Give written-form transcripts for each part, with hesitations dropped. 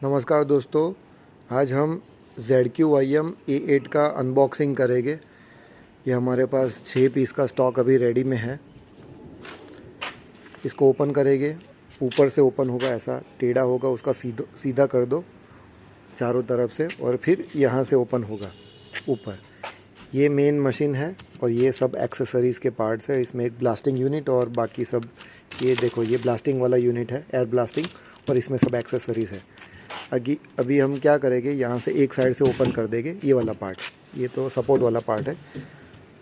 नमस्कार दोस्तों, आज हम ZQIM A8 का अनबॉक्सिंग करेंगे। ये हमारे पास 6 पीस का स्टॉक अभी रेडी में है। इसको ओपन करेंगे, ऊपर से ओपन होगा, ऐसा टेढ़ा होगा, उसका सीधा कर दो चारों तरफ से और फिर यहाँ से ओपन होगा ऊपर। ये मेन मशीन है और ये सब एक्सेसरीज़ के पार्ट्स है। इसमें एक ब्लास्टिंग यूनिट और बाकी सब, ये देखो ये ब्लास्टिंग वाला यूनिट है, एयर ब्लास्टिंग, और इसमें सब एक्सेसरीज़ है। अभी हम क्या करेंगे, यहाँ से एक साइड से ओपन कर देंगे ये वाला पार्ट। ये तो सपोर्ट वाला पार्ट है,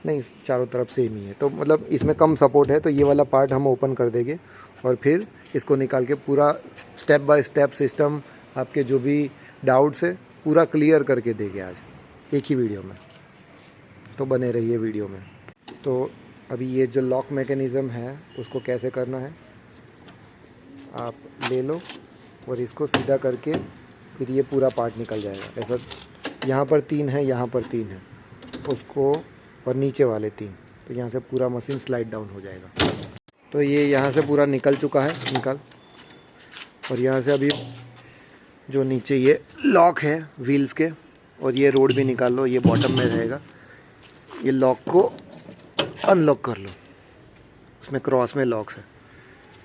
नहीं चारों तरफ सेम ही है, तो मतलब इसमें कम सपोर्ट है, तो ये वाला पार्ट हम ओपन कर देंगे और फिर इसको निकाल के पूरा स्टेप बाय स्टेप सिस्टम, आपके जो भी डाउट्स है पूरा क्लियर करके देंगे आज एक ही वीडियो में। तो बने रहिए वीडियो में। तो अभी ये जो लॉक मैकेनिज़्म है उसको कैसे करना है, आप ले लो और इसको सीधा करके फिर ये पूरा पार्ट निकल जाएगा। ऐसा यहाँ पर 3 है, यहाँ पर 3 है, उसको और नीचे वाले 3, तो यहाँ से पूरा मशीन स्लाइड डाउन हो जाएगा। तो ये यहाँ से पूरा निकल चुका है, निकल। और यहाँ से अभी जो नीचे ये लॉक है व्हील्स के, और ये रोड भी निकाल लो, ये बॉटम में रहेगा। ये लॉक को अनलॉक कर लो, उसमें क्रॉस में लॉक्स है,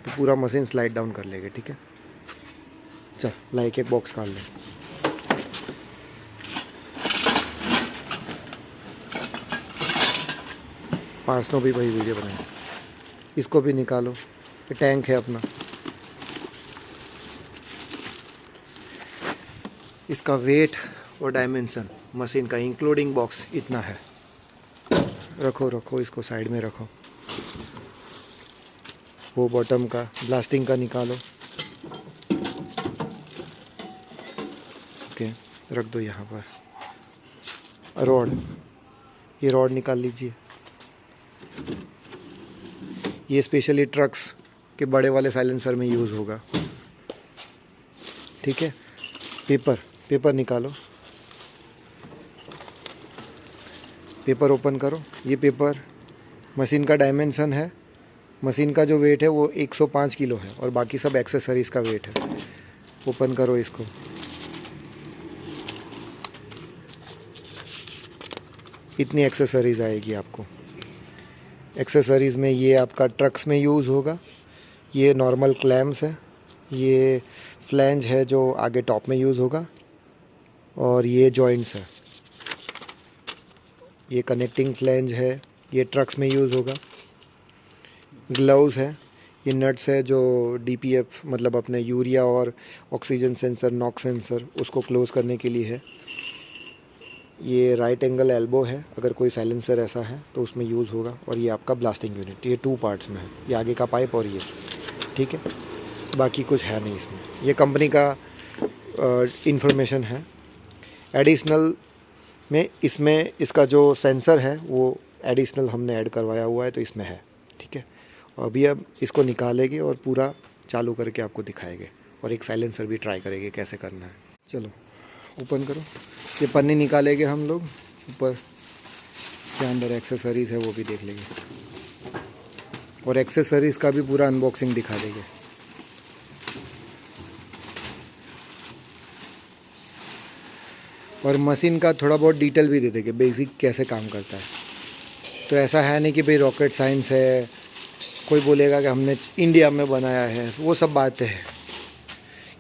तो पूरा मशीन स्लाइड डाउन कर लेंगे। ठीक है, चल लाइक एक बॉक्स काट ले। पार्सनों भी वही वीडियो बनाए, इसको भी निकालो। ये टैंक है अपना, इसका वेट और डायमेंशन मशीन का इंक्लूडिंग बॉक्स इतना है। रखो इसको साइड में रखो। वो बॉटम का ब्लास्टिंग का निकालो, ओके, रख दो यहाँ पर। रॉड, ये रॉड निकाल लीजिए। ये स्पेशली ट्रक्स के बड़े वाले साइलेंसर में यूज़ होगा। ठीक है, पेपर निकालो, पेपर ओपन करो। ये पेपर मशीन का डायमेंशन है, मशीन का जो वेट है वो 105 किलो है और बाकी सब एक्सेसरीज़ का वेट है। ओपन करो इसको। इतनी एक्सेसरीज़ आएगी आपको। एक्सेसरीज़ में ये आपका ट्रक्स में यूज़ होगा। ये नॉर्मल क्लैम्स है, ये फ्लैंज है जो आगे टॉप में यूज़ होगा, और ये जॉइंट्स है। ये कनेक्टिंग फ्लैंज है, ये ट्रक्स में यूज़ होगा। ग्लव्स है, ये नट्स है जो DPF मतलब अपने यूरिया और ऑक्सीजन सेंसर, नॉक्स सेंसर, उसको क्लोज़ करने के लिए है। ये राइट एंगल एल्बो है, अगर कोई साइलेंसर ऐसा है तो उसमें यूज़ होगा। और ये आपका ब्लास्टिंग यूनिट, ये 2 पार्ट्स में है, ये आगे का पाइप और ये। ठीक है, बाकी कुछ है नहीं इसमें। ये कंपनी का इंफॉर्मेशन है। एडिशनल में इसमें इसका जो सेंसर है वो एडिशनल हमने ऐड करवाया हुआ है, तो इसमें है। ठीक है, अभी अब इसको निकालेंगे और पूरा चालू करके आपको दिखाएंगे, और एक साइलेंसर भी ट्राई करेंगे कैसे करना है। चलो ओपन करो। ये पन्नी निकालेंगे हम लोग, ऊपर के अंदर एक्सेसरीज़ है वो भी देख लेंगे, और एक्सेसरीज़ का भी पूरा अनबॉक्सिंग दिखा देंगे। और मशीन का थोड़ा बहुत डिटेल भी दे देंगे, बेसिक कैसे काम करता है। तो ऐसा है नहीं कि भाई रॉकेट साइंस है, कोई बोलेगा कि हमने इंडिया में बनाया है, वो सब बातें हैं।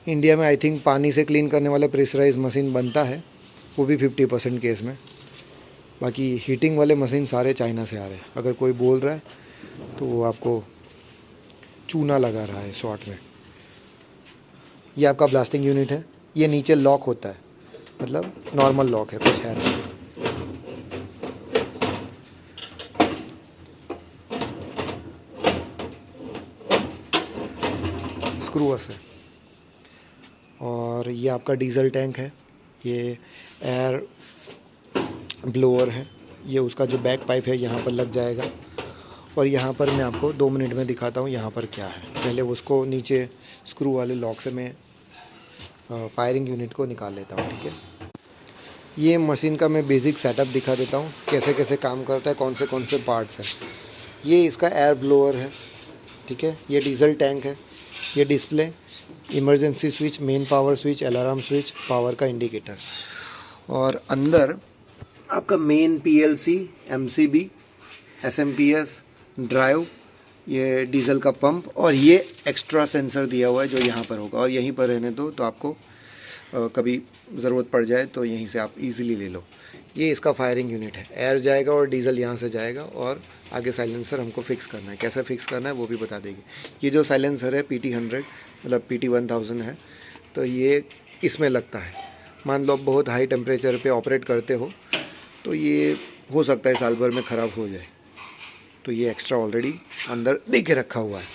इंडिया में आई थिंक पानी से क्लीन करने वाला प्रेशराइज मशीन बनता है, वो भी 50% केस में। बाकी हीटिंग वाले मशीन सारे चाइना से आ रहे हैं। अगर कोई बोल रहा है तो वो आपको चूना लगा रहा है शॉर्ट में। ये आपका ब्लास्टिंग यूनिट है। ये नीचे लॉक होता है, मतलब नॉर्मल लॉक है, कुछ है नहीं। स्क्रूस है। और ये आपका डीजल टैंक है, ये एयर ब्लोअर है, ये उसका जो बैक पाइप है यहाँ पर लग जाएगा। और यहाँ पर मैं आपको 2 मिनट में दिखाता हूँ यहाँ पर क्या है। पहले उसको नीचे स्क्रू वाले लॉक से मैं फायरिंग यूनिट को निकाल लेता हूँ। ठीक है, ये मशीन का मैं बेसिक सेटअप दिखा देता हूँ, कैसे कैसे काम करता है, कौन से पार्ट्स हैं। ये इसका एयर ब्लोअर है। ठीक है, ये डीजल टैंक है, ये display, emergency switch, main power switch, alarm switch, power का इंडिकेटर। और अंदर आपका main PLC, MCB, SMPS, drive, ये डीजल का पंप, और ये एक्स्ट्रा सेंसर दिया हुआ है जो यहाँ पर होगा। और यहीं पर रहने दो, तो आपको कभी ज़रूरत पड़ जाए तो यहीं से आप इजीली ले लो। ये इसका फायरिंग यूनिट है, एयर जाएगा और डीजल यहाँ से जाएगा, और आगे साइलेंसर हमको फिक्स करना है। कैसे फिक्स करना है वो भी बता देगी। ये जो साइलेंसर है PT100 मतलब PT1000 है, तो ये इसमें लगता है। मान लो आप बहुत हाई टेम्परेचर पे ऑपरेट करते हो तो ये हो सकता है साल भर में ख़राब हो जाए, तो ये एक्स्ट्रा ऑलरेडी अंदर दे के रखा हुआ है।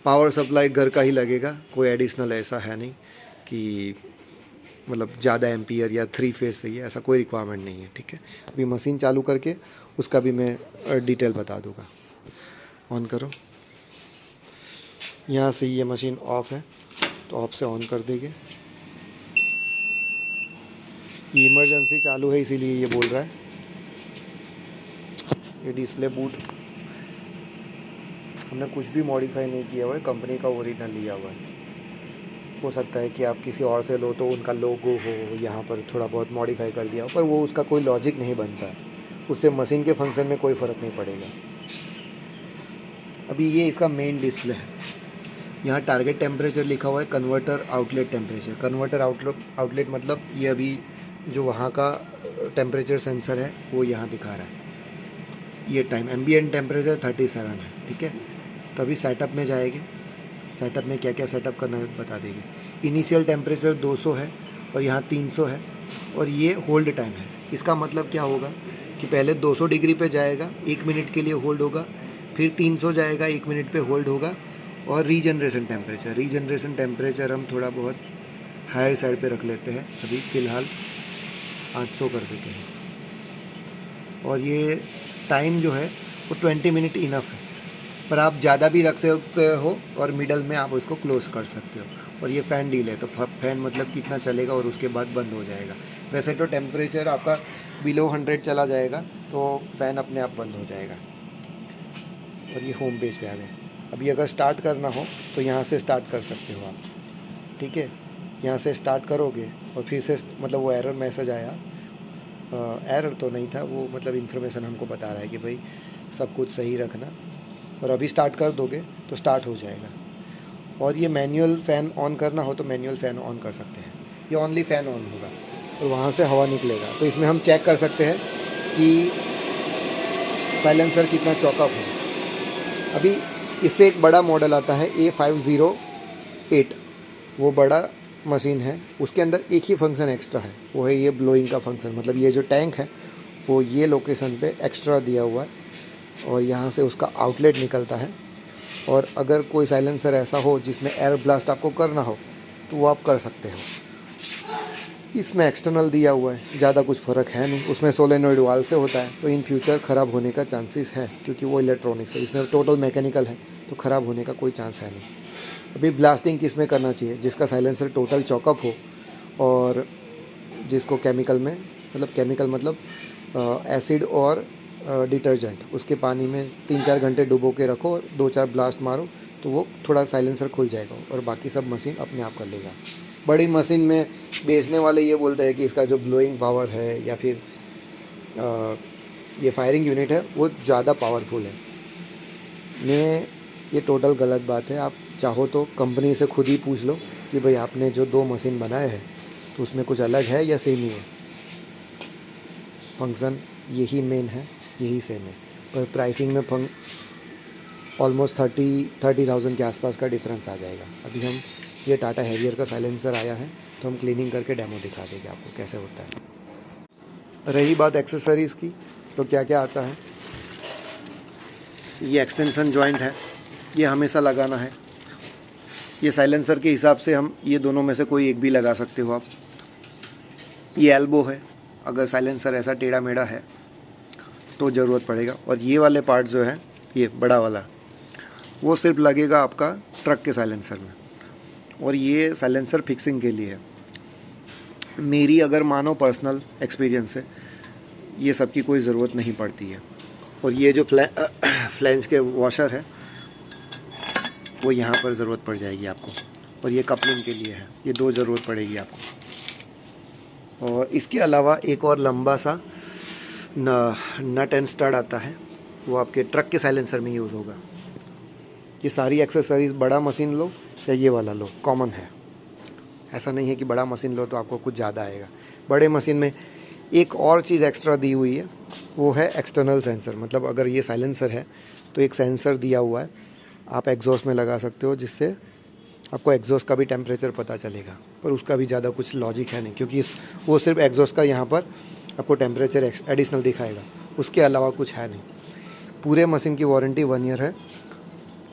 पावर सप्लाई घर का ही लगेगा, कोई एडिशनल ऐसा है नहीं कि मतलब ज़्यादा एम्पियर या 3 फेज चाहिए, ऐसा कोई रिक्वायरमेंट नहीं है। ठीक है, अभी मशीन चालू करके उसका भी मैं डिटेल बता दूंगा। ऑन करो, यहाँ से ये मशीन ऑफ है तो ऑफ से ऑन कर देंगे। ये इमरजेंसी चालू है इसीलिए ये बोल रहा है। ये डिस्प्ले बूट हमने कुछ भी मॉडिफाई नहीं किया हुआ है, कंपनी का ओरिजिनल लिया हुआ है। हो सकता है कि आप किसी और से लो तो उनका लोगो हो यहाँ पर थोड़ा बहुत मॉडिफाई कर दिया हो, पर वो उसका कोई लॉजिक नहीं बनता है, उससे मशीन के फंक्शन में कोई फ़र्क नहीं पड़ेगा। अभी ये इसका मेन डिस्प्ले है, यहाँ टारगेट टेम्परेचर लिखा हुआ है, converter outlet temperature. Converter outlet मतलब ये अभी जो वहाँ का टेम्परेचर सेंसर है वो यहाँ दिखा रहा है। ये टाइम एम्बिएंट टेम्परेचर 37 है। ठीक है, तभी सेटअप में जाएंगे। सेटअप में क्या क्या सेटअप करना है बता देंगे। इनिशियल टेम्परेचर 200 है और यहाँ 300 है, और ये होल्ड टाइम है। इसका मतलब क्या होगा कि पहले 200 डिग्री पे जाएगा, 1 मिनट के लिए होल्ड होगा, फिर 300 जाएगा, 1 मिनट पे होल्ड होगा। और रीजनरेशन टेम्परेचर हम थोड़ा बहुत हायर साइड पे रख लेते हैं, अभी फ़िलहाल 800 कर देते हैं। और ये टाइम जो है वो 20 मिनट इनफ है, पर आप ज़्यादा भी रख सकते हो और मिडल में आप उसको क्लोज कर सकते हो। और ये फ़ैन डील है, तो फ़ैन मतलब कितना चलेगा और उसके बाद बंद हो जाएगा। वैसे तो टेम्परेचर आपका बिलो 100 चला जाएगा तो फ़ैन अपने आप बंद हो जाएगा। और ये होम पेज पे आ गए। अभी अगर स्टार्ट करना हो तो यहाँ से स्टार्ट कर सकते हो आप। ठीक है, यहाँ से स्टार्ट करोगे और फिर से मतलब वो एरर मैसेज आया, एरर तो नहीं था वो, मतलब इन्फॉर्मेशन हमको बता रहा है कि भाई सब कुछ सही रखना, और अभी स्टार्ट कर दोगे तो स्टार्ट हो जाएगा। और ये मैनुअल फ़ैन ऑन करना हो तो मैनुअल फ़ैन ऑन कर सकते हैं, ये ओनली फ़ैन ऑन होगा और वहाँ से हवा निकलेगा। तो इसमें हम चेक कर सकते हैं कि साइलेंसर कितना चौकअप है। अभी इससे एक बड़ा मॉडल आता है A508, वो बड़ा मशीन है, उसके अंदर एक ही फंक्शन एक्स्ट्रा है, वो है ये ब्लोइंग का फंक्शन। मतलब ये जो टैंक है वो ये लोकेशन पे एक्स्ट्रा दिया हुआ है और यहाँ से उसका आउटलेट निकलता है। और अगर कोई साइलेंसर ऐसा हो जिसमें एयर ब्लास्ट आपको करना हो तो वो आप कर सकते हो। इसमें एक्सटर्नल दिया हुआ है, ज़्यादा कुछ फ़र्क है नहीं। उसमें सोलेनॉइड वाल्व से होता है, तो इन फ्यूचर ख़राब होने का चांसेस है क्योंकि वो इलेक्ट्रॉनिक्स है। इसमें टोटल मैकेनिकल है तो ख़राब होने का कोई चांस है नहीं। अभी ब्लास्टिंग किस में करना चाहिए? जिसका साइलेंसर टोटल चॉकअप हो और जिसको केमिकल में, मतलब केमिकल मतलब एसिड और डिटर्जेंट, उसके पानी में 3-4 घंटे डुबो के रखो और 2-4 ब्लास्ट मारो तो वो थोड़ा साइलेंसर खुल जाएगा और बाकी सब मशीन अपने आप कर लेगा। बड़ी मशीन में बेचने वाले ये बोलते हैं कि इसका जो ब्लोइंग पावर है या फिर ये फायरिंग यूनिट है वो ज़्यादा पावरफुल है। मैं ये टोटल गलत बात है। आप चाहो तो कंपनी से खुद ही पूछ लो कि भाई आपने जो 2 मशीन बनाए हैं तो उसमें कुछ अलग है या सेम ही है। फंक्शन यही मेन है, यही सेम है, पर प्राइसिंग में ऑलमोस्ट 30,000 के आसपास का डिफरेंस आ जाएगा। अभी हम ये टाटा हैरियर का साइलेंसर आया है तो हम क्लीनिंग करके डेमो दिखा देंगे आपको कैसे होता है। रही बात एक्सेसरीज़ की, तो क्या क्या आता है। ये एक्सटेंशन जॉइंट है, ये हमेशा लगाना है। ये साइलेंसर के हिसाब से हम ये दोनों में से कोई एक भी लगा सकते हो आप। ये एल्बो है, अगर साइलेंसर ऐसा टेढ़ा मेढ़ा है तो ज़रूरत पड़ेगा। और ये वाले पार्ट जो है, ये बड़ा वाला, वो सिर्फ लगेगा आपका ट्रक के साइलेंसर में, और ये साइलेंसर फिक्सिंग के लिए है। मेरी अगर मानो पर्सनल एक्सपीरियंस से ये सब की कोई ज़रूरत नहीं पड़ती है। और ये जो फ्लैंज के वॉशर है वो यहाँ पर ज़रूरत पड़ जाएगी आपको। और ये कपलिंग के लिए है। ये 2 ज़रूरत पड़ेगी आपको। और इसके अलावा एक और लंबा सा नट एंड स्टड आता है, वो आपके ट्रक के साइलेंसर में यूज़ होगा। ये सारी एक्सेसरीज बड़ा मशीन लो या ये वाला लो, कॉमन है। ऐसा नहीं है कि बड़ा मशीन लो तो आपको कुछ ज़्यादा आएगा। बड़े मशीन में एक और चीज़ एक्स्ट्रा दी हुई है, वो है एक्सटर्नल सेंसर। मतलब अगर ये साइलेंसर है तो एक सेंसर दिया हुआ है, आप एग्जॉस्ट में लगा सकते हो, जिससे आपको एग्जॉस्ट का भी टेम्परेचर पता चलेगा। पर उसका भी ज़्यादा कुछ लॉजिक है नहीं, क्योंकि वो सिर्फ एग्जॉस्ट का यहाँ पर आपको टेम्परेचर एडिशनल दिखाएगा, उसके अलावा कुछ है नहीं। पूरे मशीन की वारंटी 1 ईयर है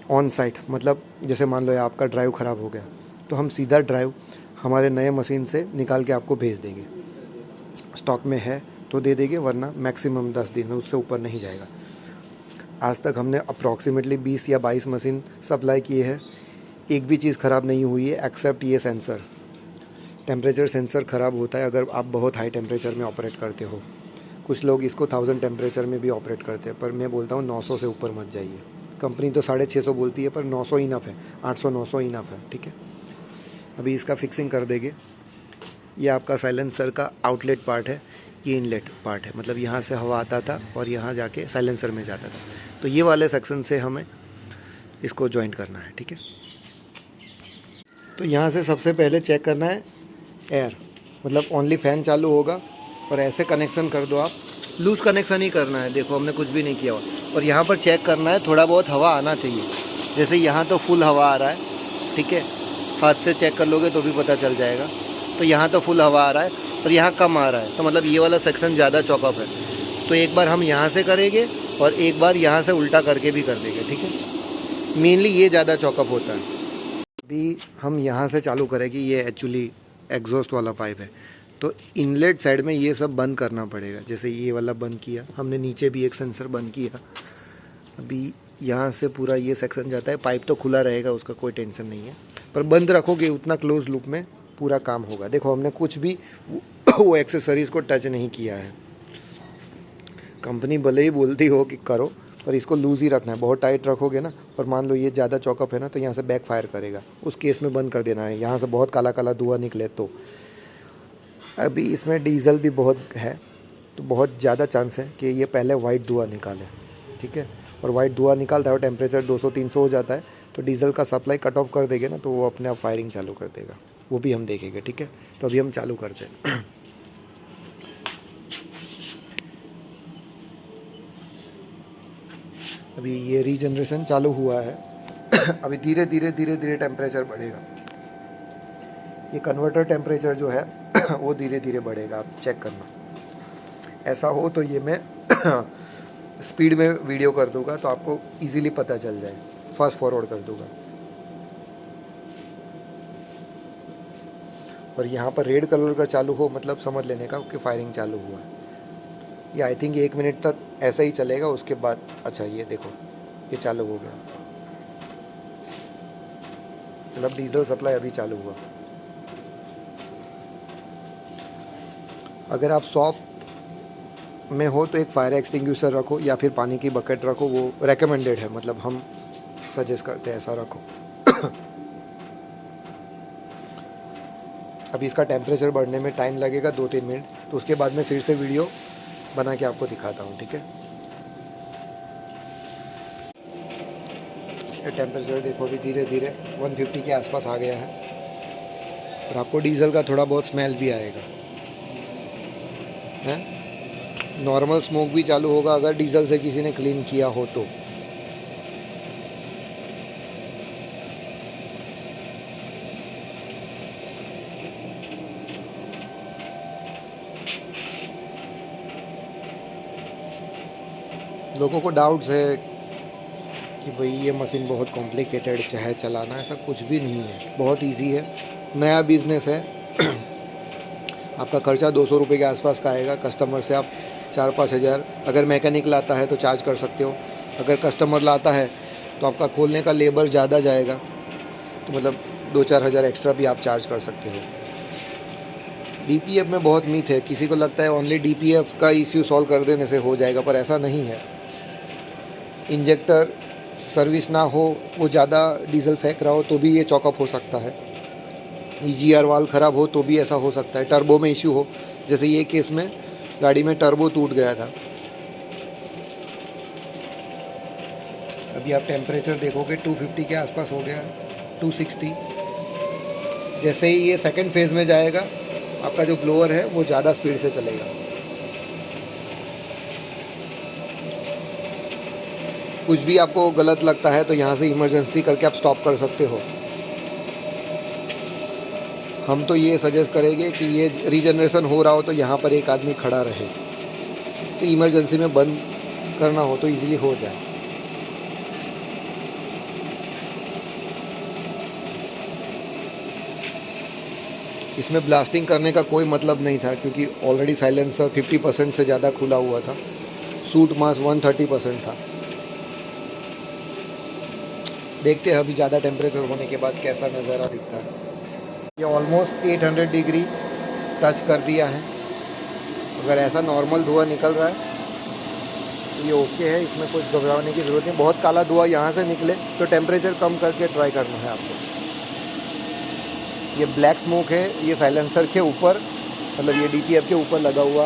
ऑन साइट। मतलब जैसे मान लो आपका ड्राइव ख़राब हो गया तो हम सीधा ड्राइव हमारे नए मशीन से निकाल के आपको भेज देंगे। स्टॉक में है तो दे देंगे, वरना मैक्सिमम 10 दिन में, उससे ऊपर नहीं जाएगा। आज तक हमने अप्रॉक्सीमेटली 20 या 22 मशीन सप्लाई किए हैं, एक भी चीज़ ख़राब नहीं हुई है एक्सेप्ट ये सेंसर। टेम्परेचर सेंसर ख़राब होता है अगर आप बहुत हाई टेम्परेचर में ऑपरेट करते हो। कुछ लोग इसको 1000 टेम्परेचर में भी ऑपरेट करते हैं, पर मैं बोलता हूँ 900 से ऊपर मत जाइए। कंपनी तो 650 बोलती है, पर 900 इनफ है, 800-900 इनफ है, ठीक है। अभी इसका फिक्सिंग कर देंगे। ये आपका साइलेंसर का आउटलेट पार्ट है, ये इनलेट पार्ट है। मतलब यहाँ से हवा आता था और यहाँ जाके साइलेंसर में जाता था। तो ये वाले सेक्शन से हमें इसको जॉइंट करना है, ठीक है। तो यहाँ से सबसे पहले चेक करना है एयर, मतलब ओनली फ़ैन चालू होगा और ऐसे कनेक्शन कर दो आप। लूज़ कनेक्शन ही करना है, देखो हमने कुछ भी नहीं किया हुआ। और यहाँ पर चेक करना है, थोड़ा बहुत हवा आना चाहिए। जैसे यहाँ तो फुल हवा आ रहा है, ठीक है, हाथ से चेक कर लोगे तो भी पता चल जाएगा। तो यहाँ तो फुल हवा आ रहा है और यहाँ कम आ रहा है, तो मतलब ये वाला सेक्शन ज़्यादा चॉकअप है। तो एक बार हम यहाँ से करेंगे और एक बार यहाँ से उल्टा करके भी कर देंगे, ठीक है। मेनली ये ज़्यादा चॉकअप होता है। अभी हम यहाँ से चालू करेंगे, ये एक्चुअली एग्जॉस्ट वाला पाइप है, तो इनलेट साइड में ये सब बंद करना पड़ेगा। जैसे ये वाला बंद किया हमने, नीचे भी एक सेंसर बंद किया। अभी यहाँ से पूरा ये सेक्शन जाता है, पाइप तो खुला रहेगा, उसका कोई टेंशन नहीं है, पर बंद रखोगे उतना क्लोज लूप में पूरा काम होगा। देखो हमने कुछ भी वो एक्सेसरीज़ को टच नहीं किया है। कंपनी भले ही बोलती हो कि करो, पर इसको लूज़ ही रखना है। बहुत टाइट रखोगे ना, और मान लो ये ज़्यादा चॉकअप है ना, तो यहाँ से बैक फायर करेगा, उस केस में बंद कर देना है। यहाँ से बहुत काला काला धुआं निकले तो। अभी इसमें डीजल भी बहुत है, तो बहुत ज़्यादा चांस है कि ये पहले वाइट धुआं निकाले, ठीक है। और वाइट धुआं निकालता है और टेम्परेचर 200-300 हो जाता है, तो डीजल का सप्लाई कट ऑफ कर देंगे ना, तो वो अपने आप फायरिंग चालू कर देगा। वो भी हम देखेंगे, ठीक है। तो अभी हम चालू करते हैं। अभी ये रीजनरेशन चालू हुआ है। अभी धीरे धीरे टेम्परेचर बढ़ेगा। ये कन्वर्टर टेम्परेचर जो है वो धीरे धीरे बढ़ेगा, आप चेक करना। ऐसा हो तो ये मैं स्पीड में वीडियो कर दूंगा, तो आपको इजीली पता चल जाए, फास्ट फॉरवर्ड कर दूंगा। और यहाँ पर रेड कलर का चालू हो, मतलब समझ लेने का कि फायरिंग चालू हुआ है। ये आई थिंक 1 मिनट तक ऐसा ही चलेगा, उसके बाद अच्छा ये देखो ये चालू हो गया, मतलब डीजल सप्लाई अभी चालू हुआ। अगर आप शॉप में हो तो एक फायर एक्सटिंग्विशर रखो या फिर पानी की बकेट रखो, वो रेकमेंडेड है, मतलब हम सजेस्ट करते हैं ऐसा रखो। अभी इसका टेम्परेचर बढ़ने में टाइम लगेगा 2-3 मिनट, तो उसके बाद में फिर से वीडियो बना के आपको दिखाता हूँ, ठीक है। ये टेम्परेचर देखो भी धीरे धीरे 150 के आसपास आ गया है, और आपको डीजल का थोड़ा बहुत स्मेल भी आएगा, है। नॉर्मल स्मोक भी चालू होगा अगर डीजल से किसी ने क्लीन किया हो तो। लोगों को डाउट्स है कि भाई ये मशीन बहुत कॉम्प्लिकेटेड है चलाना, ऐसा कुछ भी नहीं है, बहुत इजी है। नया बिजनेस है। आपका खर्चा 200 रुपये के आसपास का आएगा। कस्टमर से आप 4-5 हज़ार, अगर मैकेनिक लाता है तो चार्ज कर सकते हो। अगर कस्टमर लाता है तो आपका खोलने का लेबर ज़्यादा जाएगा, तो मतलब 2-4 हज़ार एक्स्ट्रा भी आप चार्ज कर सकते हो। डीपीएफ में बहुत मीथ है, किसी को लगता है ओनली डीपीएफ का इश्यू सॉल्व कर देने से हो जाएगा, पर ऐसा नहीं है। इंजेक्टर सर्विस ना हो, वो ज़्यादा डीजल फेंक रहा हो, तो भी ये चॉकअप हो सकता है। EGR वाल्व ख़राब हो तो भी ऐसा हो सकता है, टर्बो में इश्यू हो, जैसे ये केस में गाड़ी में टर्बो टूट गया था। अभी आप टेम्परेचर देखोगे 250 के आसपास हो गया, 260। जैसे ही ये सेकंड फेज़ में जाएगा आपका जो ब्लोअर है वो ज़्यादा स्पीड से चलेगा। कुछ भी आपको गलत लगता है तो यहाँ से इमरजेंसी करके आप स्टॉप कर सकते हो। हम तो ये सजेस्ट करेंगे कि ये रीजनरेशन हो रहा हो तो यहाँ पर एक आदमी खड़ा रहे, तो इमरजेंसी में बंद करना हो तो इजीली हो जाए। इसमें ब्लास्टिंग करने का कोई मतलब नहीं था क्योंकि ऑलरेडी साइलेंसर 50% से ज़्यादा खुला हुआ था, सूट मास 130% था। देखते हैं अभी ज़्यादा टेम्परेचर होने के बाद कैसा नज़ारा दिखता है। ये ऑलमोस्ट 800 डिग्री टच कर दिया है। अगर ऐसा नॉर्मल धुआं निकल रहा है तो ये ओके है, इसमें कुछ घबराने की ज़रूरत नहीं। बहुत काला धुआं यहाँ से निकले तो टेम्परेचर कम करके ट्राई करना है आपको। ये ब्लैक स्मोक है, ये साइलेंसर के ऊपर, मतलब ये DPF के ऊपर लगा हुआ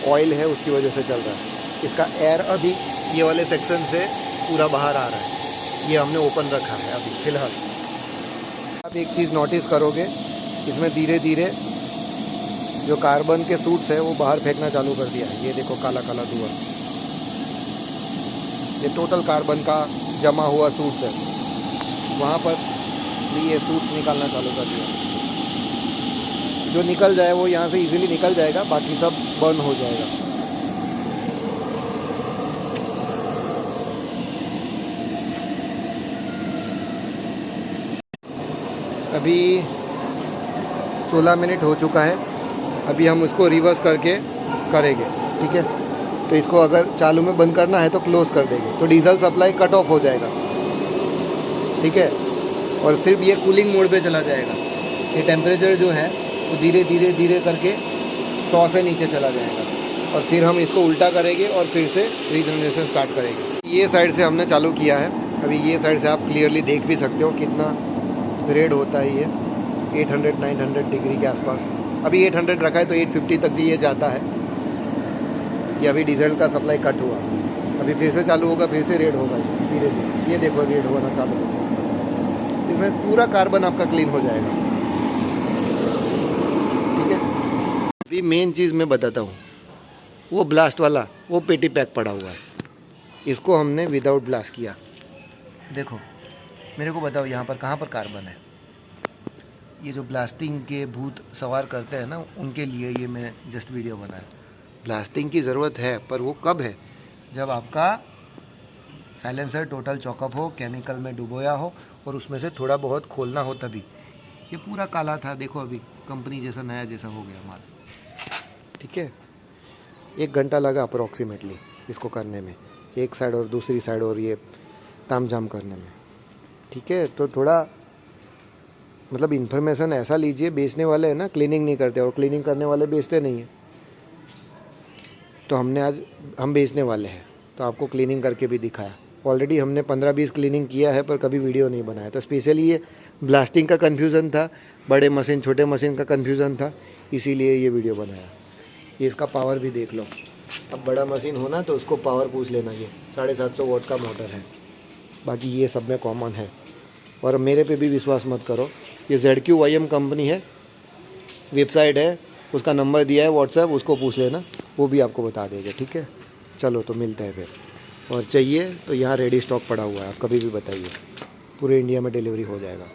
ऑयल है, उसकी वजह से चल रहा है। इसका एयर अभी ये वाले सेक्शन से पूरा बाहर आ रहा है, ये हमने ओपन रखा है अभी फ़िलहाल। आप एक चीज़ नोटिस करोगे, इसमें धीरे धीरे जो कार्बन के सूट्स है वो बाहर फेंकना चालू कर दिया है। ये देखो काला काला धुआं, ये टोटल कार्बन का जमा हुआ सूट्स है, वहाँ पर ये सूट्स निकालना चालू कर दिया। जो निकल जाए वो यहाँ से इजीली निकल जाएगा, बाकी सब बर्न हो जाएगा। अभी 16 मिनट हो चुका है। अभी हम उसको रिवर्स करके करेंगे, ठीक है। तो इसको अगर चालू में बंद करना है तो क्लोज़ कर देंगे, तो डीजल सप्लाई कट ऑफ हो जाएगा, ठीक है। और सिर्फ ये कूलिंग मोड पे चला जाएगा। ये टेम्परेचर जो है वो धीरे धीरे धीरे करके 100 से नीचे चला जाएगा। और फिर हम इसको उल्टा करेंगे और फिर से रीजनरेशन स्टार्ट करेंगे। ये साइड से हमने चालू किया है। अभी ये साइड से आप क्लियरली देख भी सकते हो कितना रेड होता है। ये 800-900 डिग्री के आसपास। अभी 800 रखा है तो 850 तक ये जाता है। ये अभी डीजल का सप्लाई कट हुआ, अभी फिर से चालू होगा, फिर से रेड होगा धीरे धीरे। ये देखो रेड होना चालू होगा, इसमें पूरा कार्बन आपका क्लीन हो जाएगा, ठीक है। अभी मेन चीज़ मैं बताता हूँ, वो ब्लास्ट वाला वो पेटी पैक पड़ा हुआ है, इसको हमने विदाउट ब्लास्ट किया। देखो मेरे को बताओ यहाँ पर कहाँ पर कार्बन है। ये जो ब्लास्टिंग के भूत सवार करते हैं ना, उनके लिए ये मैं जस्ट वीडियो बनाया। ब्लास्टिंग की ज़रूरत है, पर वो कब है, जब आपका साइलेंसर टोटल चॉकअप हो, केमिकल में डुबोया हो और उसमें से थोड़ा बहुत खोलना हो तभी। ये पूरा काला था, देखो अभी कंपनी जैसा नया जैसा हो गया माल, ठीक है। 1 घंटा लगा अप्रोक्सीमेटली इसको करने में, एक साइड और दूसरी साइड और ये तामझाम करने में, ठीक है। तो थोड़ा मतलब इन्फॉर्मेशन ऐसा लीजिए, बेचने वाले हैं ना क्लीनिंग नहीं करते और क्लीनिंग करने वाले बेचते नहीं हैं। तो हम बेचने वाले हैं तो आपको क्लीनिंग करके भी दिखाया। ऑलरेडी हमने 15-20 क्लीनिंग किया है पर कभी वीडियो नहीं बनाया। तो स्पेशली ये ब्लास्टिंग का कन्फ्यूज़न था, बड़े मशीन छोटे मशीन का कन्फ्यूज़न था, इसीलिए ये वीडियो बनाया। ये इसका पावर भी देख लो। अब बड़ा मशीन होना तो उसको पावर पूछ लेना। ये 750 वॉट का मोटर है, बाकी ये सब में कॉमन है। और मेरे पे भी विश्वास मत करो, ये ZQYM कंपनी है, वेबसाइट है, उसका नंबर दिया है व्हाट्सएप, उसको पूछ लेना, वो भी आपको बता देगा, ठीक है। चलो तो मिलते हैं फिर। और चाहिए तो यहाँ रेडी स्टॉक पड़ा हुआ है, आप कभी भी बताइए, पूरे इंडिया में डिलीवरी हो जाएगा।